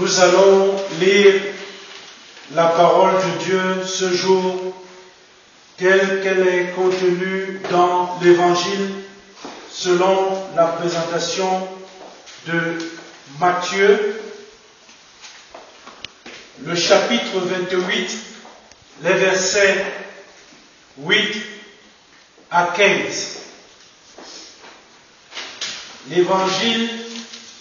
Nous allons lire la parole de Dieu ce jour telle qu'elle est contenue dans l'Évangile selon la présentation de Matthieu, le chapitre 28, les versets 8 à 15. L'Évangile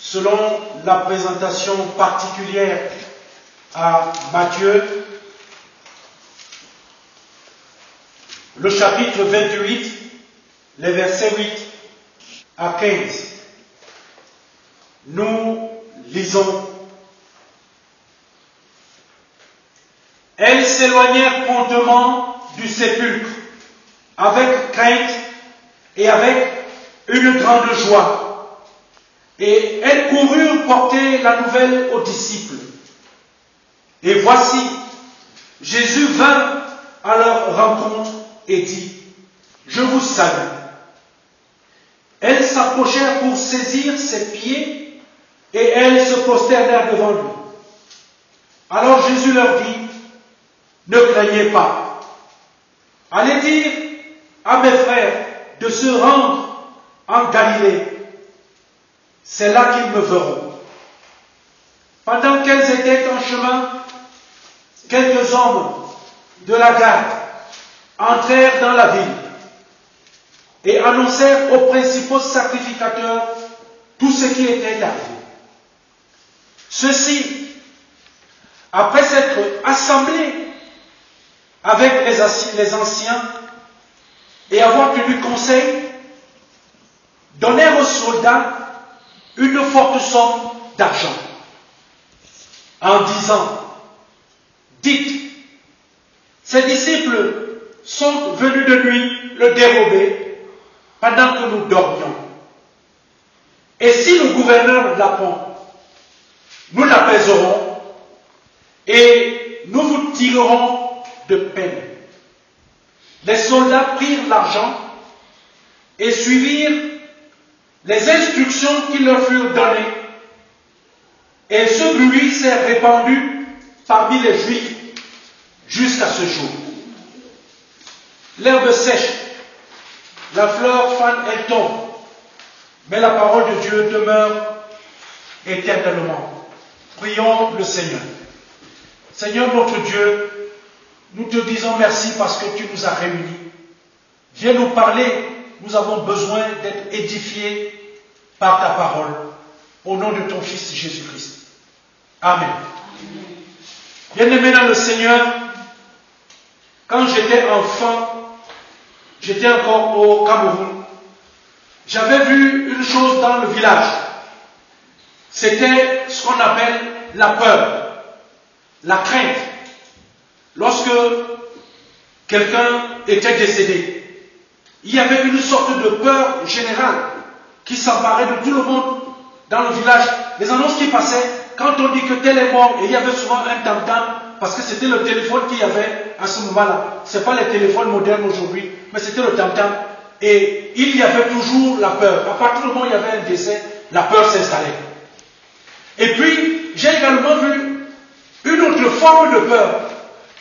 selon la présentation particulière à Matthieu, le chapitre 28, les versets 8 à 15. Nous lisons. Elles s'éloignèrent promptement du sépulcre, avec crainte et avec une grande joie. Et elles coururent porter la nouvelle aux disciples. Et voici, Jésus vint à leur rencontre et dit, « Je vous salue. » Elles s'approchèrent pour saisir ses pieds et elles se prosternèrent devant lui. Alors Jésus leur dit, « Ne craignez pas. Allez dire à mes frères de se rendre en Galilée. C'est là qu'ils me verront. » Pendant qu'elles étaient en chemin, quelques hommes de la garde entrèrent dans la ville et annoncèrent aux principaux sacrificateurs tout ce qui était arrivé. Ceux-ci, après s'être assemblés avec les anciens et avoir tenu conseil, donnèrent aux soldats une forte somme d'argent, en disant, « Dites, ces disciples sont venus de nuit le dérober pendant que nous dormions. Et si le gouverneur l'apprend, nous l'apaiserons et nous vous tirerons de peine. » Les soldats prirent l'argent et suivirent les instructions qui leur furent données, et ce bruit s'est répandu parmi les Juifs jusqu'à ce jour. L'herbe sèche, la fleur fane, elle tombe, mais la parole de Dieu demeure éternellement. Prions le Seigneur. Seigneur notre Dieu, nous te disons merci parce que tu nous as réunis. Viens nous parler, nous avons besoin d'être édifiés par ta parole. Au nom de ton Fils Jésus-Christ. Amen. Bien-aimé dans le Seigneur, quand j'étais enfant, j'étais encore au Cameroun, j'avais vu une chose dans le village. C'était ce qu'on appelle la peur, la crainte. Lorsque quelqu'un était décédé, il y avait une sorte de peur générale qui s'emparait de tout le monde dans le village. Les annonces qui passaient, quand on dit que tel est mort, et il y avait souvent un tam-tam, parce que c'était le téléphone qu'il y avait à ce moment-là. Ce n'est pas les téléphones modernes aujourd'hui, mais c'était le tam-tam. Et il y avait toujours la peur. À partir du moment où il y avait un décès, la peur s'installait. Et puis, j'ai également vu une autre forme de peur,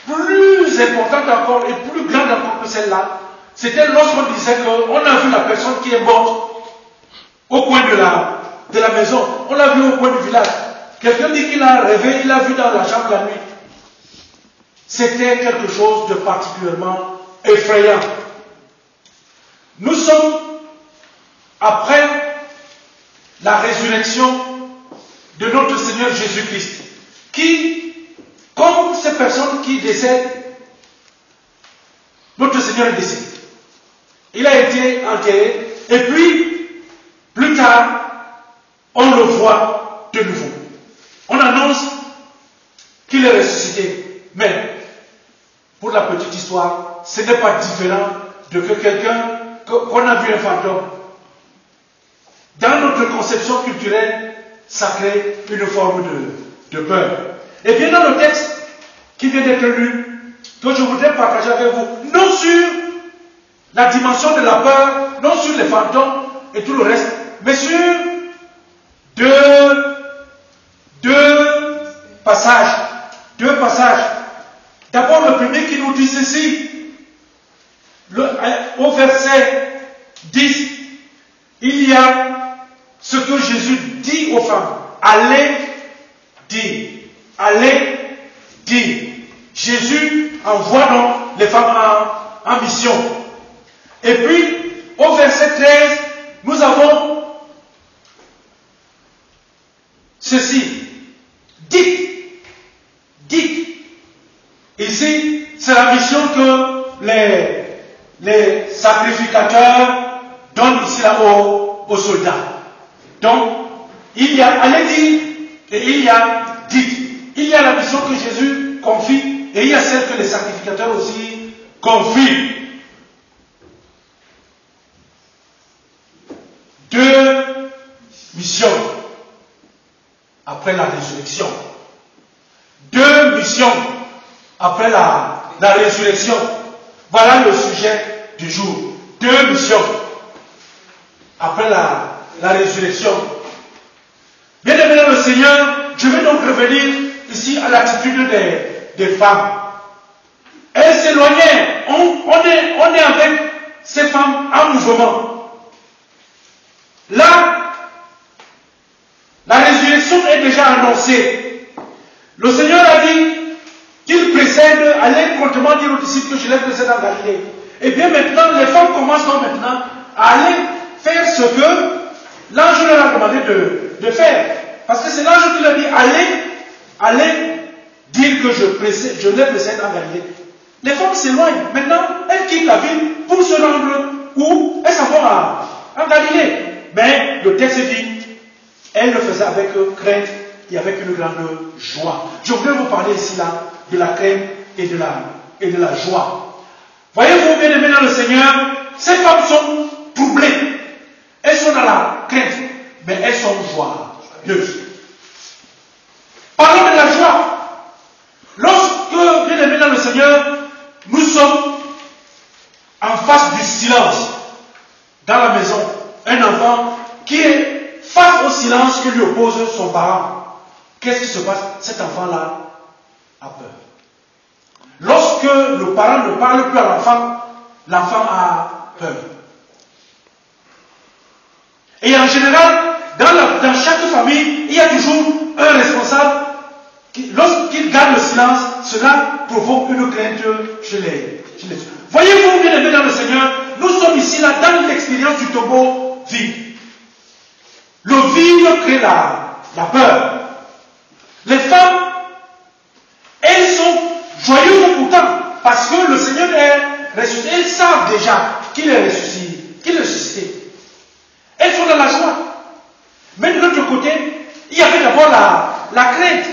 plus importante encore et plus grande encore que celle-là. C'était lorsqu'on disait qu'on a vu la personne qui est morte au coin de la maison. On l'a vu au coin du village. Quelqu'un dit qu'il a rêvé, il l'a vu dans la chambre la nuit. C'était quelque chose de particulièrement effrayant. Nous sommes après la résurrection de notre Seigneur Jésus-Christ, qui, comme ces personnes qui décèdent, notre Seigneur est décédé. Il a été enterré, et puis, plus tard, on le voit de nouveau. On annonce qu'il est ressuscité. Mais, pour la petite histoire, ce n'est pas différent de que quelqu'un, qu'on a vu un fantôme. Dans notre conception culturelle, ça crée une forme de peur. Et bien dans le texte qui vient d'être lu, que je voudrais partager avec vous, non sur la dimension de la peur, non sur les fantômes et tout le reste, mais sur deux passages. D'abord, le premier qui nous dit ceci, au verset 10, il y a ce que Jésus dit aux femmes. Allez dire. Allez dire. Jésus envoie donc les femmes en mission. Et puis, au verset 13, nous avons ceci. Dites. Dites. Ici, c'est la mission que les sacrificateurs donnent ici là aux soldats. Donc, il y a allez dire et il y a dites. Il y a la mission que Jésus confie et il y a celle que les sacrificateurs aussi confient. Deux missions après la résurrection. Deux missions après la résurrection. Voilà le sujet du jour. Deux missions après la résurrection. Bien aimé dans le Seigneur, je vais donc revenir ici à l'attitude des femmes. Elles s'éloignaient. On est avec ces femmes en mouvement. Là, la résurrection est déjà annoncée. Le Seigneur a dit qu'il précède, allez promptement dire aux disciples que je les précède en Galilée. Et bien maintenant, les femmes commencent donc maintenant à aller faire ce que l'ange leur a demandé de faire. Parce que c'est l'ange qui leur dit, allez dire que je les précède en Galilée. Les femmes s'éloignent. Maintenant, elles quittent la ville pour se rendre où? Elles s'en vont en Galilée. Mais le texte dit, elles le faisaient avec crainte et avec une grande joie. Je voudrais vous parler ici là de la crainte et de la joie. Voyez-vous, bien aimés dans le Seigneur, ces femmes sont troublées. Elles sont dans la crainte, mais elles sont joyeuses. Parlons de la joie. Lorsque, bien aimés dans le Seigneur, nous sommes en face du silence dans la maison, un enfant qui est face au silence que lui oppose son parent. Qu'est-ce qui se passe? Cet enfant-là a peur. Lorsque le parent ne parle plus à l'enfant, l'enfant a peur. Et en général, dans chaque famille, il y a toujours un responsable qui, lorsqu'il garde le silence, cela provoque une crainte chez les autres. Voyez-vous, bien aimés dans le Seigneur, nous sommes ici là dans l'expérience du tombeau vide. Le vide crée la peur. Les femmes, elles sont joyeuses pourtant, parce que le Seigneur est ressuscité. Elles savent déjà qu'il est ressuscité. Elles sont dans la joie. Mais de l'autre côté, il y avait d'abord la crainte.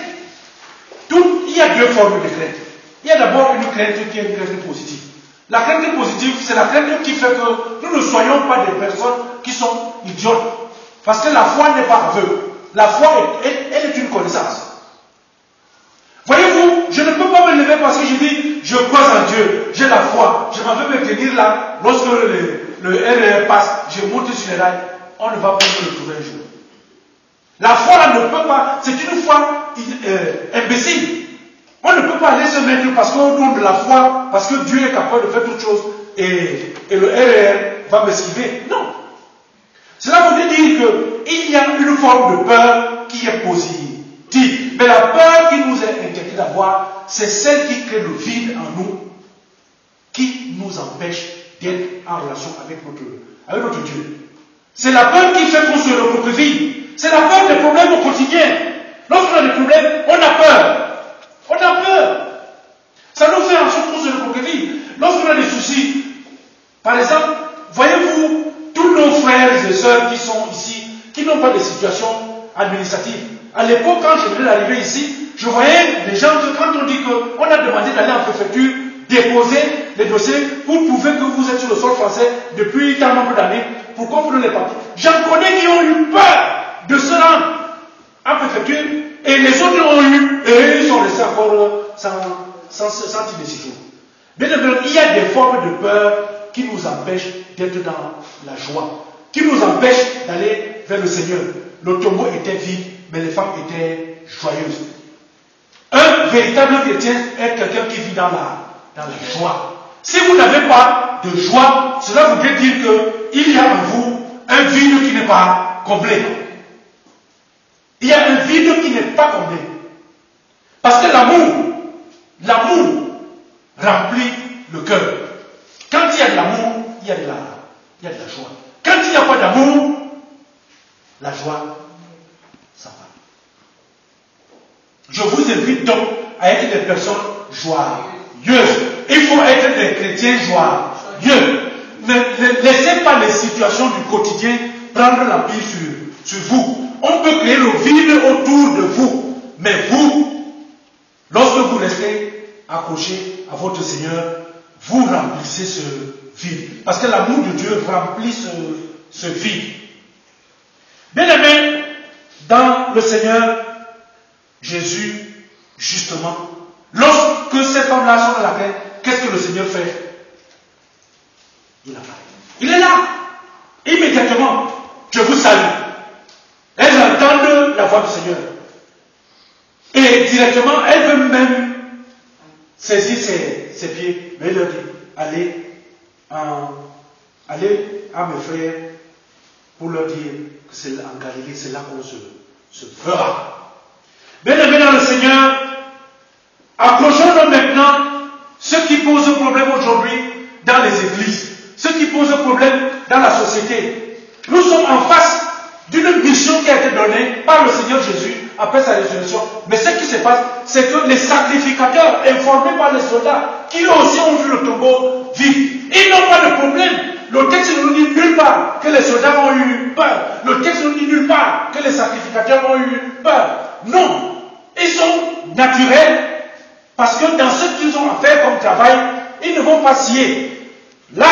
Il y a deux formes de crainte. Il y a d'abord une crainte qui est une crainte positive. La crainte positive, c'est la crainte qui fait que nous ne soyons pas des personnes qui sont idiotes. Parce que la foi n'est pas aveugle. La foi, elle est une connaissance. Voyez-vous, je ne peux pas me lever parce que je dis, je crois en Dieu, j'ai la foi, je m'en vais me tenir là, lorsque le RER passe, je monte sur les rails, on ne va pas me le trouver un jour. La foi là ne peut pas, c'est une foi imbécile. On ne peut pas aller se mettre parce qu'au nom de la foi, parce que Dieu est capable de faire toutes choses et le RER va m'esquiver. Non. Cela veut dire qu'il y a une forme de peur qui est positive. Mais la peur qui nous est interdite d'avoir, c'est celle qui crée le vide en nous, qui nous empêche d'être en relation avec notre Dieu. C'est la peur qui fait qu'on se recroqueville. C'est la peur des problèmes au quotidien. Lorsqu'on a des problèmes, on a peur. On a peur. Ça nous fait en sorte qu'on se recroqueville. Lorsqu'on a des soucis, par exemple, voyez-vous, tous nos frères et sœurs qui sont ici, qui n'ont pas de situation administrative. À l'époque, quand je venais d'arriver ici, je voyais les gens que quand on dit qu'on a demandé d'aller en préfecture, déposer les dossiers pour prouver que vous êtes sur le sol français depuis tant nombre d'années, pour qu'on vous donne les papiers. J'en connais qui ont eu peur de se rendre en préfecture, et les autres ont eu, et ils sont restés encore sans titre de séjour. Bien évidemment, il y a des formes de peur qui nous empêchent d'être dans la joie, qui nous empêchent d'aller vers le Seigneur. Le tombeau était vide, mais les femmes étaient joyeuses. Un véritable chrétien est quelqu'un qui vit dans la joie. Si vous n'avez pas de joie, cela voudrait dire qu'il y a en vous un vide qui n'est pas comblé. Il y a un vide qui n'est pas comblé. Parce que l'amour remplit le cœur. Quand il y a de l'amour, il y a de la joie. Quand il n'y a pas d'amour, la joie s'en va. Je vous invite donc à être des personnes joyeuses. Il faut être des chrétiens joyeux. Ne laissez pas les situations du quotidien prendre l'empire sur vous. On peut créer le vide autour de vous. Mais vous, lorsque vous restez accroché à votre Seigneur, vous remplissez ce vide. Parce que l'amour de Dieu remplit ce vide. Bien aimé, dans le Seigneur Jésus, justement, lorsque ces femmes-là sont dans la paix, qu'est-ce que le Seigneur fait? Il apparaît. Il est là. Immédiatement, je vous salue. Elles entendent la voix du Seigneur. Et directement, elles veulent même saisir ses pieds. Mais il leur dit, allez à mes frères pour leur dire que c'est en Galilée, c'est là qu'on se fera. Bien aimés dans le Seigneur, approchons-nous maintenant ce qui pose problème aujourd'hui dans les églises, ce qui pose problème dans la société. Nous sommes en face d'une mission qui a été donnée par le Seigneur Jésus après sa résurrection. Mais ce qui se passe, c'est que les sacrificateurs, informés par les soldats, qui eux aussi ont vu le tombeau vide, ils n'ont pas de problème. Le texte ne nous dit nulle part que les soldats ont eu peur. Le texte ne nous dit nulle part que les sacrificateurs ont eu peur. Non, ils sont naturels parce que dans ce qu'ils ont à faire comme travail, ils ne vont pas scier. Là,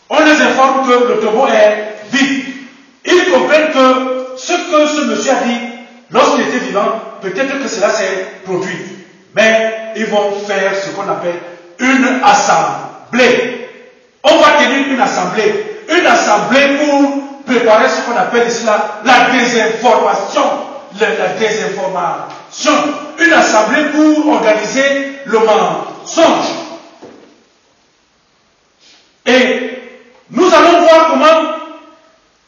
on les informe que le tombeau est vide. Ils comprennent que ce monsieur a dit lorsqu'il était vivant, peut-être que cela s'est produit. Mais ils vont faire ce qu'on appelle une assemblée. On va tenir une assemblée pour préparer ce qu'on appelle ici la désinformation. La désinformation. Une assemblée pour organiser le mensonge. Et nous allons voir comment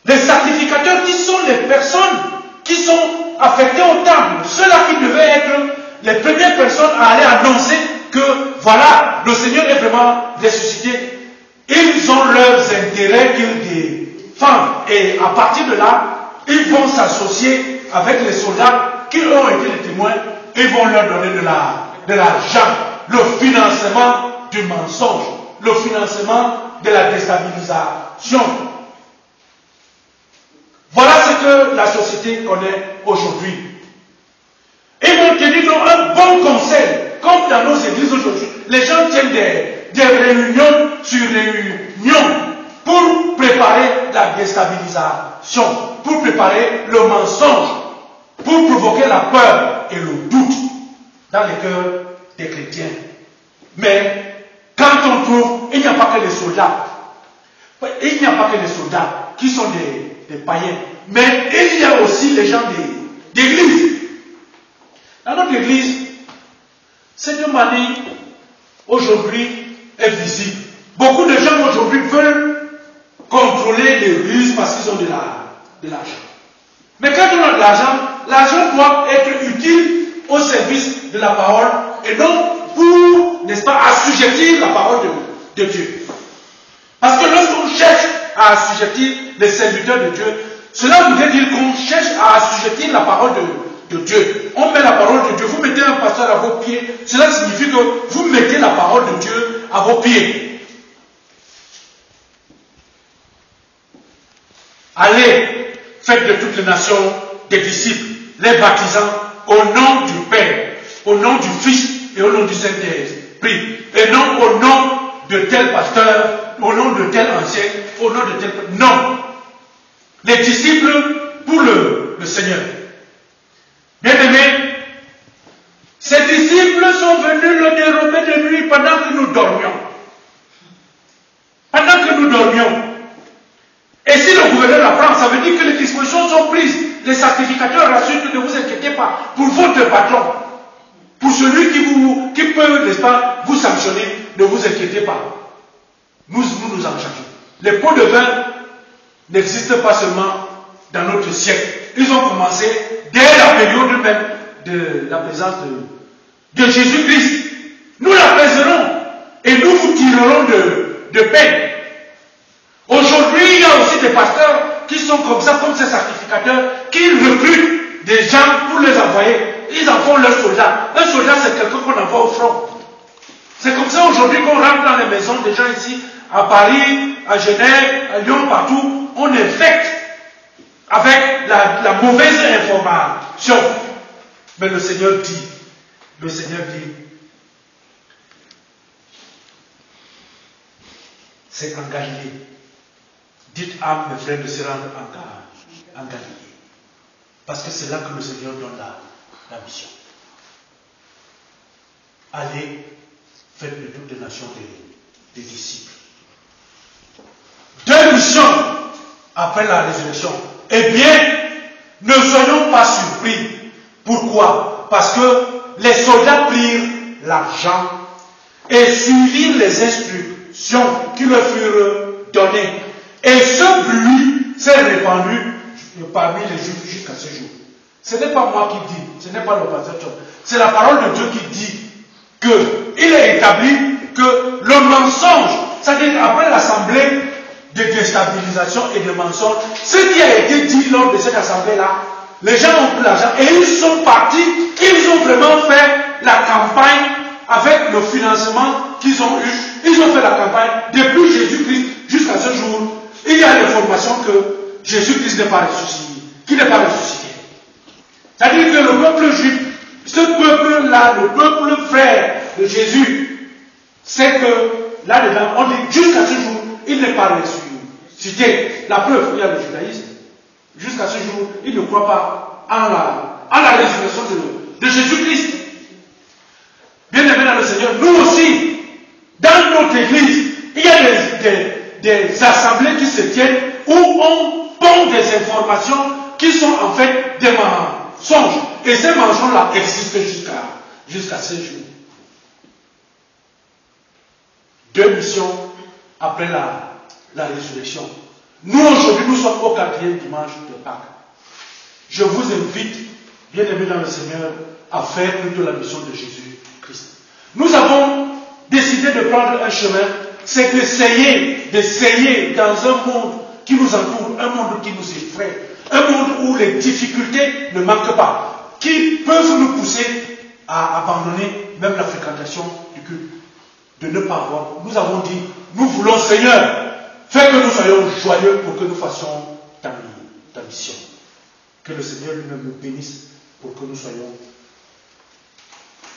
les sacrificateurs, qui sont les personnes qui sont affectées au temple, ceux-là qui devaient être les premières personnes à aller annoncer que voilà, le Seigneur est vraiment ressuscité. Ils ont leurs intérêts qu'ils défendent. Et à partir de là, ils vont s'associer avec les soldats qui ont été les témoins. Ils vont leur donner de l'argent, le financement du mensonge, le financement de la déstabilisation. Voilà ce que la société connaît aujourd'hui. Ils vont tenir un bon conseil, comme dans nos églises aujourd'hui. Les gens tiennent des réunions sur réunions pour préparer la déstabilisation, pour préparer le mensonge, pour provoquer la peur et le doute dans les cœurs des chrétiens. Mais quand on trouve, il n'y a pas que les soldats. Il n'y a pas que les soldats qui sont des païens. Mais il y a aussi les gens d'église. Dans notre église, cette manie aujourd'hui est visible. Beaucoup de gens aujourd'hui veulent contrôler les ruses parce qu'ils ont de l'argent. Mais quand on a de l'argent, l'argent doit être utile au service de la parole et non pour, n'est-ce pas, assujettir la parole de Dieu. Parce que lorsqu'on cherche à assujettir les serviteurs de Dieu, cela voudrait dire qu'on cherche à assujettir la parole de Dieu. On met la parole de Dieu, vous mettez un pasteur à vos pieds, cela signifie que vous mettez la parole de Dieu à vos pieds. Allez, faites de toutes les nations des disciples, les baptisant au nom du Père, au nom du Fils et au nom du Saint-Esprit, et non au nom de tel pasteur, au nom de tel ancien, au nom de tel... Non. Les disciples pour le Seigneur. Bien-aimés, ces disciples sont venus le dérober de nuit pendant que nous dormions. Pendant que nous dormions. Et si le gouverneur apprend, ça veut dire que les dispositions sont prises. Les sacrificateurs rassurent que ne vous inquiétez pas pour votre patron. Pour celui qui peut, n'est-ce pas, vous sanctionner, ne vous inquiétez pas. Nous en chargeons. Les pots de vin n'existent pas seulement dans notre siècle. Ils ont commencé dès la période même de la présence de Jésus-Christ. Nous l'apaiserons et nous vous tirerons de peine. Aujourd'hui, il y a aussi des pasteurs qui sont comme ça, comme ces sacrificateurs, qui recrutent des gens pour les envoyer. Ils en font leurs soldats. Un soldat, c'est quelqu'un qu'on envoie au front. C'est comme ça aujourd'hui qu'on rentre dans les maisons des gens ici, à Paris, à Genève, à Lyon, partout. On infecte avec la mauvaise information. Mais le Seigneur dit, c'est en Galilée. Dites à mes frères de se rendre en Galilée. Parce que c'est là que le Seigneur donne la mission. Allez, faites de toutes les nations des disciples. 2 missions après la résurrection. Eh bien, ne soyons pas surpris. Pourquoi? Parce que les soldats prirent l'argent et suivirent les instructions qui leur furent données. Et ce bruit s'est répandu parmi les Juifs jusqu'à ce jour. Ce n'est pas moi qui dis, ce n'est pas le pasteur, c'est la parole de Dieu qui dit qu'il est établi que le mensonge, c'est-à-dire après l'assemblée de déstabilisation et de mensonge, ce qui a été dit lors de cette assemblée-là, les gens ont pris l'argent et ils sont partis, ils ont vraiment fait la campagne avec le financement qu'ils ont eu. Ils ont fait la campagne depuis Jésus-Christ jusqu'à ce jour. Il y a l'information que Jésus-Christ n'est pas ressuscité, qu'il n'est pas ressuscité. C'est-à-dire que le peuple juif, ce peuple-là, le peuple frère de Jésus, c'est que là-dedans, on dit jusqu'à ce jour, il n'est pas ressuscité. La preuve, il y a le judaïsme. Jusqu'à ce jour, il ne croit pas en la résurrection de Jésus-Christ. Bien aimé dans le Seigneur, nous aussi, dans notre église, il y a des assemblées qui se tiennent où on pond des informations qui sont en fait des mensonges. Et ces mensonges-là existent jusqu'à ce jour. 2 missions après la résurrection. Nous, aujourd'hui, nous sommes au 4e dimanche de Pâques. Je vous invite, bien aimés dans le Seigneur, à faire plutôt la mission de Jésus-Christ. Nous avons décidé de prendre un chemin, c'est d'essayer dans un monde qui nous entoure, un monde qui nous effraie, un monde où les difficultés ne manquent pas, qui peuvent nous pousser à abandonner même la fréquentation du culte, de ne pas voir. Nous avons dit, nous voulons, Seigneur, fais que nous soyons joyeux pour que nous fassions ta mission. Que le Seigneur lui-même nous bénisse pour que nous soyons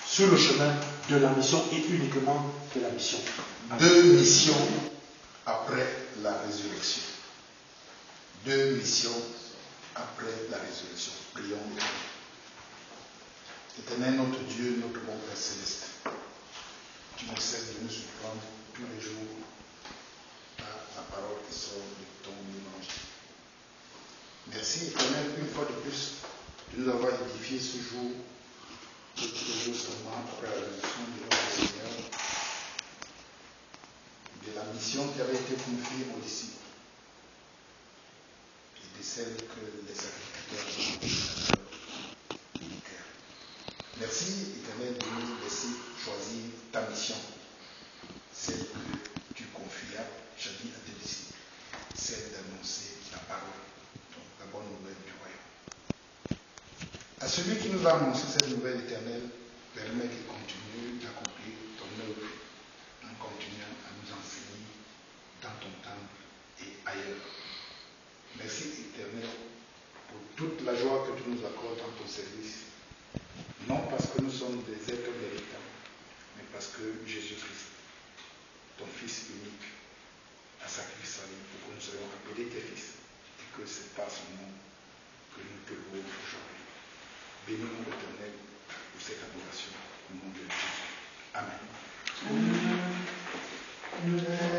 sur le chemin de la mission et uniquement de la mission. 2 missions après la résurrection. 2 missions après la résurrection. Prions. Éternel notre Dieu, notre bon Père Céleste, tu ne cesses de nous surprendre tous les jours par la parole qui sort de ton évangile. Merci Éternel une fois de plus de nous avoir édifié ce jour, ce jour seulement après la résurrection de notre Seigneur, de la mission qui avait été confiée aux disciples et de celle que les sacrificateurs ont du cœur. Merci Éternel de nous laisser choisir ta mission, celle que tu confias jadis à tes disciples, celle d'annoncer la parole, donc la bonne nouvelle du royaume. À celui qui nous a annoncé cette nouvelle éternelle, permet qu'il continue d'accomplir ton œuvre en continuant à nous enseigner dans ton temple et ailleurs. Merci Éternel pour toute la joie que tu nous accordes dans ton service, non parce que nous sommes des êtres méritants, mais parce que Jésus-Christ, ton Fils unique, a sacrifié sa vie pour que nous soyons appelés tes fils et que c'est par son nom que nous te louons aujourd'hui. Bénis-nous l'Éternel pour cette adoration au nom de Jésus. Amen. Amen.